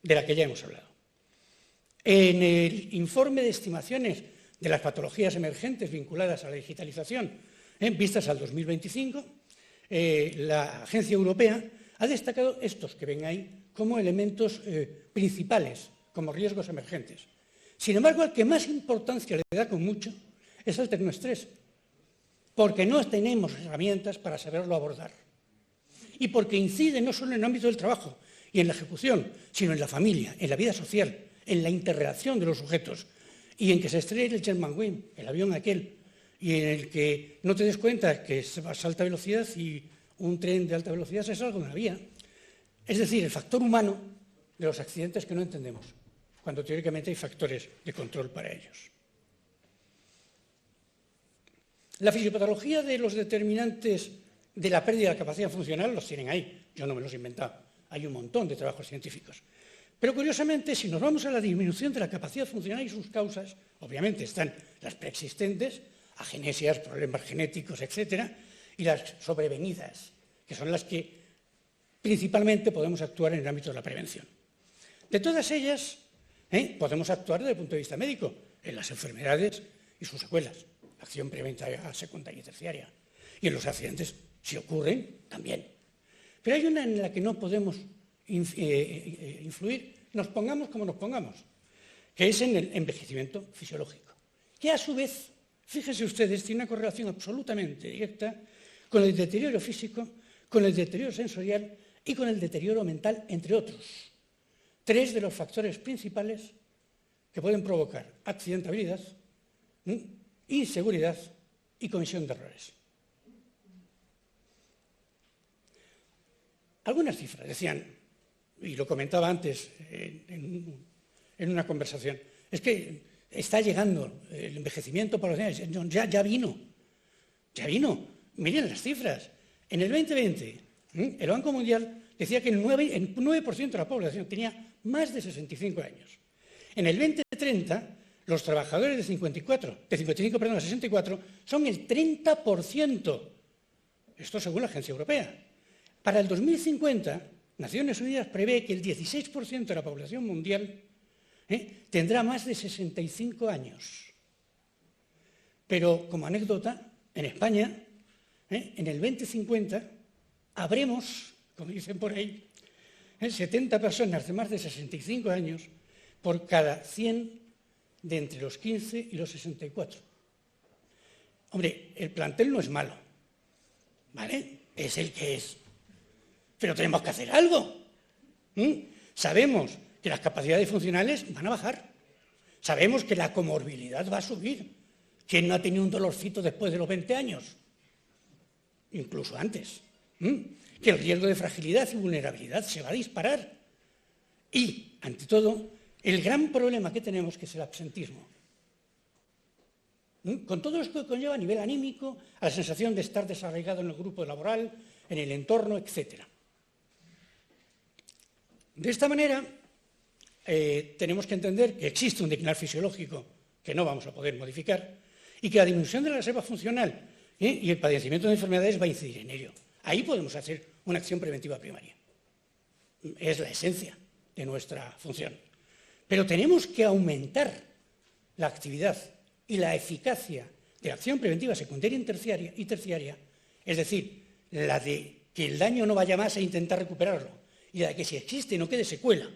de la que ya hemos hablado. En el informe de estimaciones de las patologías emergentes vinculadas a la digitalización, vistas al 2025, la Agencia Europea ha destacado estos que ven ahí como elementos principales, como riesgos emergentes. Sin embargo, al que más importancia le da con mucho es al tecnoestrés, porque no tenemos herramientas para saberlo abordar. Y porque incide no solo en el ámbito del trabajo y en la ejecución, sino en la familia, en la vida social, en la interrelación de los sujetos, y en que se estrelle el Germanwings, el avión aquel, y en el que no te des cuenta que vas a alta velocidad y un tren de alta velocidad se salga de una vía. Es decir, el factor humano de los accidentes que no entendemos, cuando teóricamente hay factores de control para ellos. La fisiopatología de los determinantes de la pérdida de la capacidad funcional los tienen ahí, yo no me los he inventado, hay un montón de trabajos científicos. Pero curiosamente, si nos vamos a la disminución de la capacidad funcional y sus causas, obviamente están las preexistentes, agenesias, problemas genéticos, etcétera, y las sobrevenidas, que son las que principalmente podemos actuar en el ámbito de la prevención. De todas ellas, podemos actuar desde el punto de vista médico, en las enfermedades y sus secuelas, acción primaria, secundaria y terciaria. Y en los accidentes, si ocurren, también. Pero hay una en la que no podemos influir, nos pongamos como nos pongamos, que es en el envejecimiento fisiológico, que a su vez, fíjense ustedes, tiene una correlación absolutamente directa con el deterioro físico, con el deterioro sensorial y con el deterioro mental, entre otros. Tres de los factores principales que pueden provocar accidentabilidad, inseguridad y comisión de errores. Algunas cifras decían, y lo comentaba antes en una conversación, es que está llegando el envejecimiento por los años, ya vino. Miren las cifras. En el 2020, el Banco Mundial decía que el 9% de la población tenía más de 65 años. En el 2030, los trabajadores de 55 a 64 son el 30%. Esto según la Agencia Europea. Para el 2050, Naciones Unidas prevé que el 16% de la población mundial tendrá más de 65 años. Pero, como anécdota, en España, en el 2050, habremos, como dicen por ahí, 70 personas de más de 65 años por cada 100 de entre los 15 y los 64. Hombre, el plantel no es malo, ¿vale? Es el que es. Pero tenemos que hacer algo. Sabemos que las capacidades funcionales van a bajar. Sabemos que la comorbilidad va a subir. ¿Quién no ha tenido un dolorcito después de los 20 años? Incluso antes. Que el riesgo de fragilidad y vulnerabilidad se va a disparar. Y, ante todo, el gran problema que tenemos, que es el absentismo. Con todo esto que conlleva a nivel anímico, a la sensación de estar desarraigado en el grupo laboral, en el entorno, etc. De esta manera, tenemos que entender que existe un declinar fisiológico que no vamos a poder modificar y que la disminución de la reserva funcional y el padecimiento de enfermedades va a incidir en ello. Ahí podemos hacer una acción preventiva primaria. Es la esencia de nuestra función. Pero tenemos que aumentar la actividad y la eficacia de la acción preventiva secundaria y terciaria, es decir, la de que el daño no vaya más e intentar recuperarlo, y la de que si existe no quede secuela,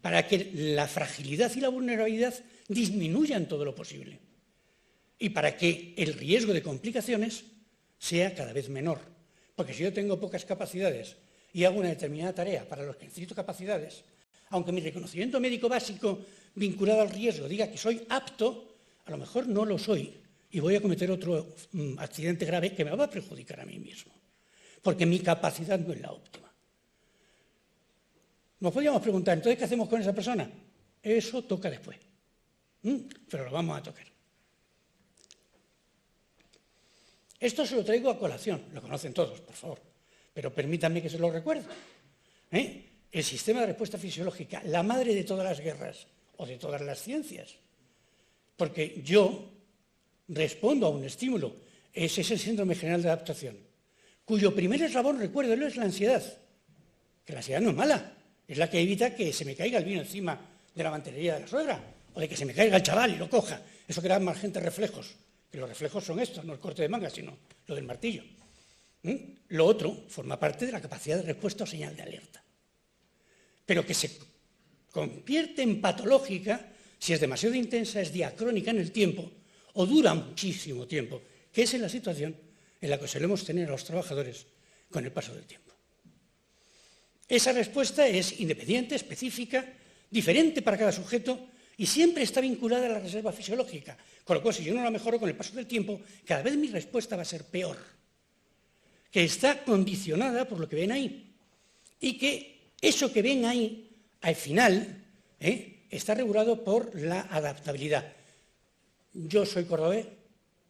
para que la fragilidad y la vulnerabilidad disminuyan todo lo posible y para que el riesgo de complicaciones sea cada vez menor. Porque si yo tengo pocas capacidades y hago una determinada tarea para los que necesito capacidades, aunque mi reconocimiento médico básico vinculado al riesgo diga que soy apto, a lo mejor no lo soy y voy a cometer otro accidente grave que me va a perjudicar a mí mismo, porque mi capacidad no es la óptima. Nos podríamos preguntar, entonces, ¿qué hacemos con esa persona? Eso toca después, pero lo vamos a tocar. Esto se lo traigo a colación, lo conocen todos, por favor, pero permítanme que se lo recuerde. El sistema de respuesta fisiológica, la madre de todas las guerras o de todas las ciencias, porque yo respondo a un estímulo, ese es el síndrome general de adaptación, cuyo primer eslabón, recuérdelo, es la ansiedad, que la ansiedad no es mala, es la que evita que se me caiga el vino encima de la mantelería de la suegra, o de que se me caiga el chaval y lo coja, eso crea emergentes reflejos, que los reflejos son estos, no el corte de manga, sino lo del martillo. Lo otro forma parte de la capacidad de respuesta o señal de alerta, pero que se convierte en patológica si es demasiado intensa, es diacrónica en el tiempo o dura muchísimo tiempo, que es en la situación en la que solemos tener a los trabajadores con el paso del tiempo. Esa respuesta es independiente, específica, diferente para cada sujeto y siempre está vinculada a la reserva fisiológica, con lo cual si yo no la mejoro con el paso del tiempo, cada vez mi respuesta va a ser peor, que está condicionada por lo que ven ahí y que eso que ven ahí, al final, está regulado por la adaptabilidad. Yo soy cordobés,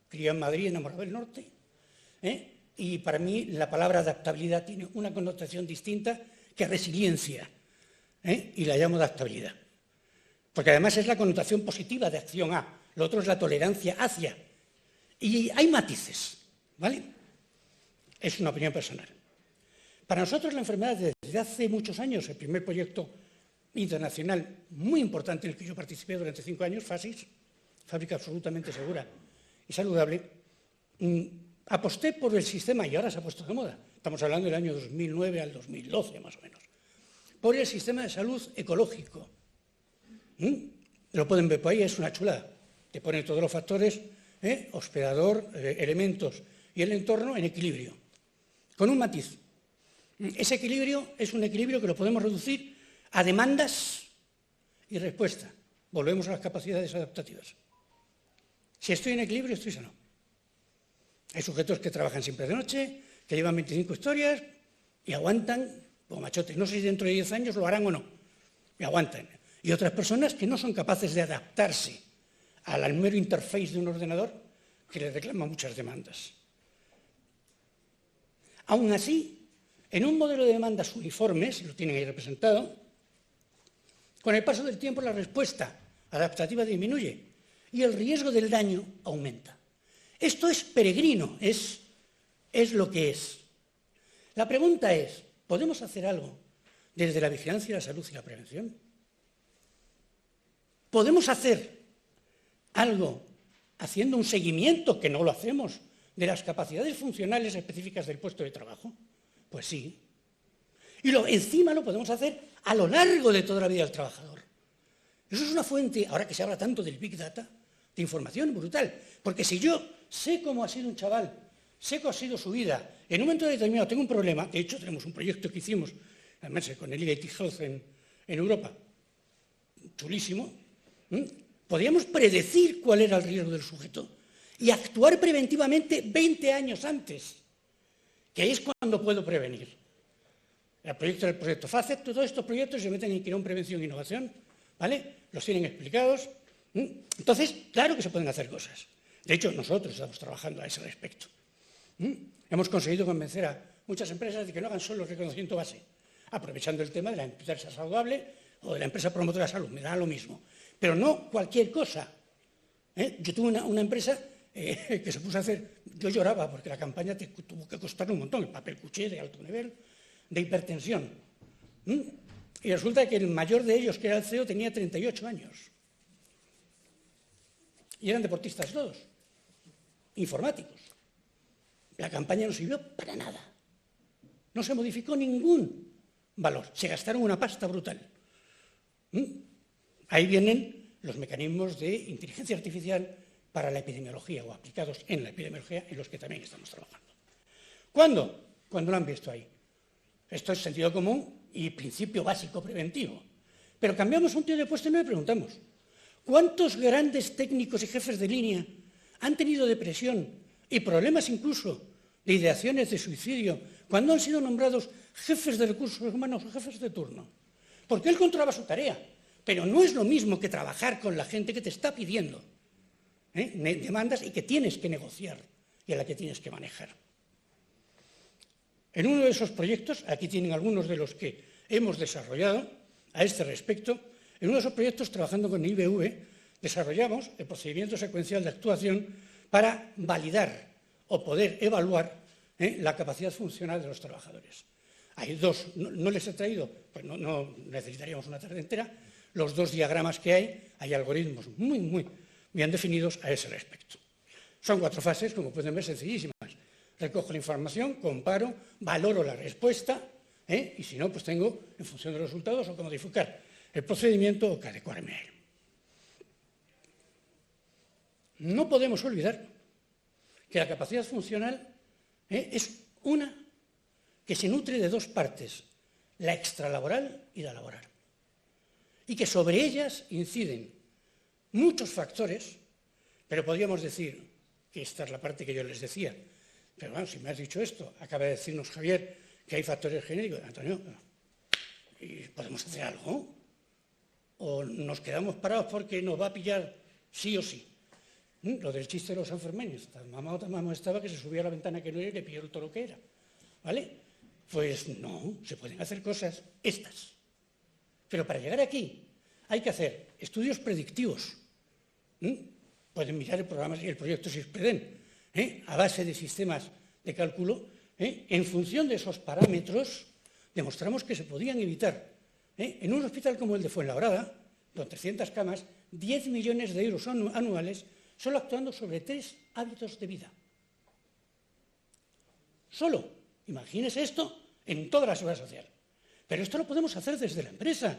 criado en Madrid, enamorado del norte, y para mí la palabra adaptabilidad tiene una connotación distinta que resiliencia, y la llamo adaptabilidad. Porque además es la connotación positiva de acción A, lo otro es la tolerancia hacia. Y hay matices, ¿vale? Es una opinión personal. Para nosotros la enfermedad desde hace muchos años, el primer proyecto internacional muy importante en el que yo participé durante 5 años, FASIS, Fábrica Absolutamente Segura y Saludable, aposté por el sistema, y ahora se ha puesto de moda, estamos hablando del año 2009 al 2012 más o menos, por el sistema de salud ecológico. Lo pueden ver por ahí, es una chulada. Te ponen todos los factores, hospedador, elementos y el entorno en equilibrio, con un matiz. Ese equilibrio es un equilibrio que lo podemos reducir a demandas y respuesta. Volvemos a las capacidades adaptativas. Si estoy en equilibrio, estoy sano. Hay sujetos que trabajan siempre de noche, que llevan 25 historias y aguantan como machotes. No sé si dentro de 10 años lo harán o no, y aguantan. Y otras personas que no son capaces de adaptarse al mero interface de un ordenador que les reclama muchas demandas. Aún así, en un modelo de demandas uniformes, lo tienen ahí representado, con el paso del tiempo la respuesta adaptativa disminuye y el riesgo del daño aumenta. Esto es peregrino, es lo que es. La pregunta es, ¿podemos hacer algo desde la vigilancia y la salud y la prevención? ¿Podemos hacer algo haciendo un seguimiento, que no lo hacemos, de las capacidades funcionales específicas del puesto de trabajo? Pues sí. Y encima lo podemos hacer a lo largo de toda la vida del trabajador. Eso es una fuente, ahora que se habla tanto del Big Data, de información brutal. Porque si yo sé cómo ha sido un chaval, sé cómo ha sido su vida, en un momento determinado tengo un problema, de hecho tenemos un proyecto que hicimos, además con el Liberty Health en en Europa. Chulísimo. Podíamos predecir cuál era el riesgo del sujeto y actuar preventivamente 20 años antes, que es cuando puedo prevenir. El proyecto FACET, todos estos proyectos se meten en Quirón Prevención e Innovación, ¿vale? Los tienen explicados. Entonces, claro que se pueden hacer cosas. De hecho, nosotros estamos trabajando a ese respecto. Hemos conseguido convencer a muchas empresas de que no hagan solo reconocimiento base, aprovechando el tema de la empresa saludable o de la empresa promotora de salud, me da lo mismo. Pero no cualquier cosa. Yo tuve una empresa que se puso a hacer, yo lloraba porque la campaña tuvo que costar un montón, el papel cuché de alto nivel, de hipertensión. Y resulta que el mayor de ellos, que era el CEO, tenía 38 años. Y eran deportistas todos, informáticos. La campaña no sirvió para nada. No se modificó ningún valor. Se gastaron una pasta brutal. Ahí vienen los mecanismos de inteligencia artificial para la epidemiología o aplicados en la epidemiología en los que también estamos trabajando. ¿Cuándo? Cuando lo han visto ahí. Esto es sentido común y principio básico preventivo. Pero cambiamos un tío de puesto y nos preguntamos, ¿cuántos grandes técnicos y jefes de línea han tenido depresión y problemas incluso de ideaciones de suicidio cuando han sido nombrados jefes de recursos humanos o jefes de turno? Porque él controlaba su tarea, pero no es lo mismo que trabajar con la gente que te está pidiendo demandas y que tienes que negociar y a la que tienes que manejar. En uno de esos proyectos, aquí tienen algunos de los que hemos desarrollado a este respecto, en uno de esos proyectos, trabajando con IBV, desarrollamos el procedimiento secuencial de actuación para validar o poder evaluar la capacidad funcional de los trabajadores. Hay dos, no les he traído, pues no necesitaríamos una tarde entera, los dos diagramas que hay algoritmos muy bien definidos a ese respecto. Son 4 fases, como pueden ver, sencillísimas. Recojo la información, comparo, valoro la respuesta, y si no, pues tengo, en función de los resultados, o cómo modificar el procedimiento o que adecuarme a él. No podemos olvidar que la capacidad funcional es una que se nutre de 2 partes, la extralaboral y la laboral, y que sobre ellas inciden muchos factores, pero podríamos decir que esta es la parte que yo les decía, pero bueno, si me has dicho esto, acaba de decirnos Javier que hay factores genéricos, Antonio, ¿y podemos hacer algo? ¿O nos quedamos parados porque nos va a pillar sí o sí? Lo del chiste de los sanfermines, tan mamá estaba que se subía a la ventana que no era y que pilló todo lo que era, ¿vale? Pues no, se pueden hacer cosas estas. Pero para llegar aquí hay que hacer estudios predictivos. Pueden mirar el programa y el proyecto SISPREDEN, a base de sistemas de cálculo. En función de esos parámetros, demostramos que se podían evitar, en un hospital como el de Fuenlabrada, con 300 camas, 10 millones de euros anuales, solo actuando sobre 3 hábitos de vida. Solo, imagínese esto en toda la seguridad social. Pero esto lo podemos hacer desde la empresa.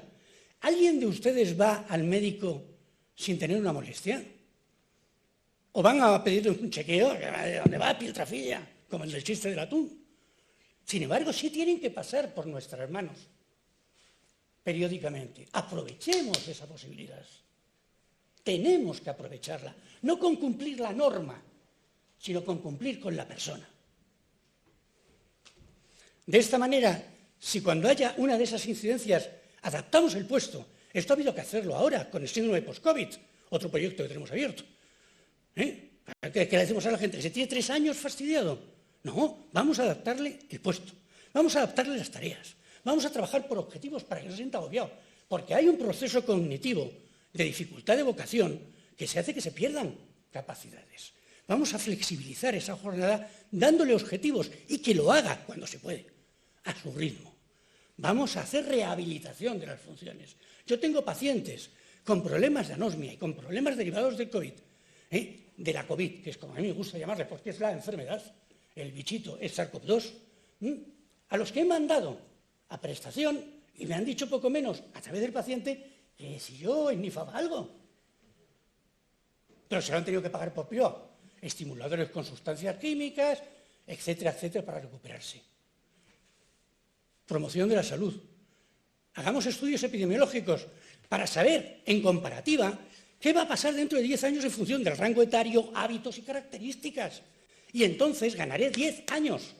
¿Alguien de ustedes va al médico sin tener una molestia? ¿O van a pedir un chequeo donde va piltrafilla, como el del chiste del atún? Sin embargo, sí tienen que pasar por nuestras manos periódicamente. Aprovechemos esa posibilidad. Tenemos que aprovecharla, no con cumplir la norma, sino con cumplir con la persona. De esta manera, si cuando haya una de esas incidencias adaptamos el puesto, esto ha habido que hacerlo ahora con el síndrome post-COVID, otro proyecto que tenemos abierto. ¿Qué le decimos a la gente? ¿Se tiene 3 años fastidiado? No, vamos a adaptarle el puesto, vamos a adaptarle las tareas, vamos a trabajar por objetivos para que no se sienta agobiado, porque hay un proceso cognitivo de dificultad de vocación que se hace que se pierdan capacidades. Vamos a flexibilizar esa jornada dándole objetivos y que lo haga cuando se puede, a su ritmo. Vamos a hacer rehabilitación de las funciones. Yo tengo pacientes con problemas de anosmia y con problemas derivados del COVID, de la COVID, que es como a mí me gusta llamarle porque es la enfermedad, el bichito, el SARS-CoV-2, a los que he mandado a prestación y me han dicho poco menos a través del paciente que si yo esnifaba algo. Pero se lo han tenido que pagar por privado. Estimuladores con sustancias químicas, etcétera, etcétera, para recuperarse. Promoción de la salud. hagamos estudios epidemiológicos para saber, en comparativa, qué va a pasar dentro de 10 años en función del rango etario, hábitos y características. Y entonces ganaré 10 años.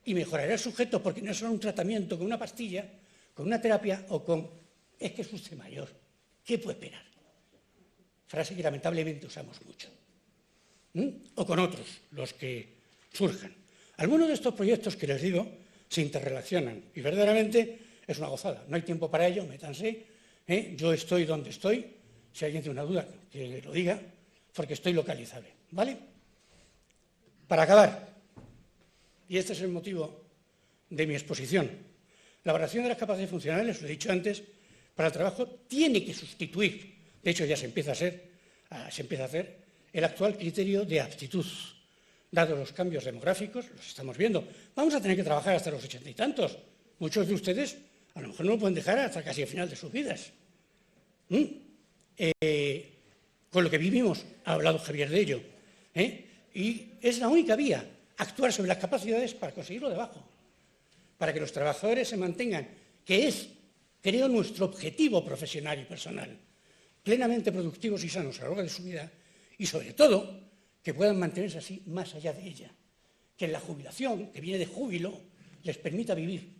Y mejoraré el sujeto porque no es solo un tratamiento con una pastilla, con una terapia o con... es que es usted mayor. ¿Qué puede esperar? Frase que lamentablemente usamos mucho. O con otros, los que surjan. Algunos de estos proyectos que les digo se interrelacionan y verdaderamente es una gozada. No hay tiempo para ello, métanse. Yo estoy donde estoy. Si alguien tiene una duda, que lo diga, porque estoy localizable. ¿Vale? Para acabar, y este es el motivo de mi exposición, la valoración de las capacidades funcionales, lo he dicho antes, para el trabajo tiene que sustituir, de hecho ya se empieza a hacer, el actual criterio de aptitud. Dados los cambios demográficos, los estamos viendo, vamos a tener que trabajar hasta los 80 y tantos. Muchos de ustedes a lo mejor no lo pueden dejar hasta casi el final de sus vidas. Con lo que vivimos, ha hablado Javier de ello, y es la única vía, actuar sobre las capacidades para conseguirlo de abajo, para que los trabajadores se mantengan, que es, creo, nuestro objetivo profesional y personal, plenamente productivos y sanos a lo largo de su vida, y sobre todo, que puedan mantenerse así más allá de ella, que en la jubilación, que viene de júbilo, les permita vivir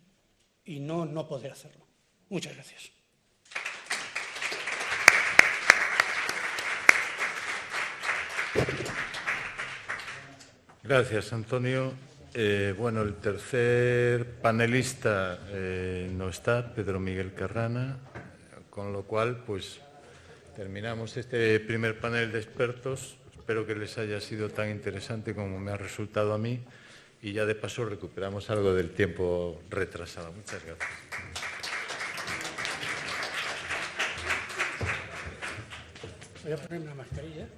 y no poder hacerlo. Muchas gracias. Gracias, Antonio. Bueno, el tercer panelista no está, Pedro Miguel Carrana, con lo cual, pues, terminamos este primer panel de expertos. Espero que les haya sido tan interesante como me ha resultado a mí y ya de paso recuperamos algo del tiempo retrasado. Muchas gracias. Voy a poner una mascarilla.